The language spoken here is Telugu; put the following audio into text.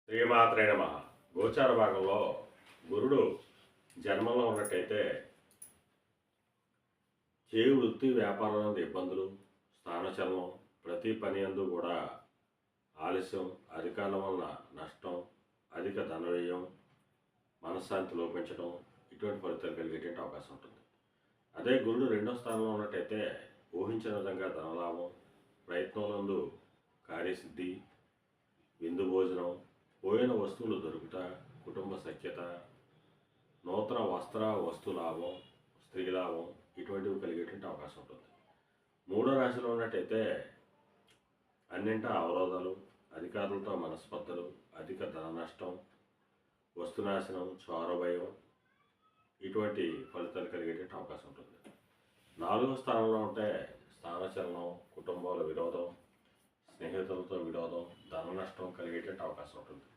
శ్రీమాత్రే నమః. గోచార భాగంలో గురుడు జన్మంలో ఉన్నట్టయితే చేయి వృత్తి వ్యాపారంలో ఇబ్బందులు, స్థానచలనం, ప్రతి పని యందు కూడా ఆలస్యం, అధికారం వలన నష్టం, అధిక ధన వ్యయం, మనశ్శాంతి లోపించడం, ఇటువంటి ఫలితాలు కలిగేటువంటి అవకాశం ఉంటుంది. అదే గురుడు రెండో స్థానంలో ఉన్నట్టయితే ఊహించిన విధంగా ధనలాభం, ప్రయత్నంలందు కార్యసిద్ధి, విందు భోజనం, పోయిన వస్తువులు దొరుకుట, కుటుంబ సఖ్యత, నూతన వస్త్ర వస్తు లాభం, స్త్రీ లాభం, ఇటువంటివి కలిగేటువంటి అవకాశం ఉంటుంది. మూడో రాశిలో ఉన్నట్టయితే అన్నింటా అవరోధాలు, అధికారులతో మనస్పర్ధలు, అధిక ధన నష్టం, వస్తునాశనం, చోరభయం, ఇటువంటి ఫలితాలు కలిగేటువంటి అవకాశం ఉంటుంది. నాలుగో స్థానంలో ఉంటే స్థానచలనం, కుటుంబాల విరోధం, స్నేహితులతో విరోధం, ధన నష్టం కలిగేటువంటి అవకాశం ఉంటుంది.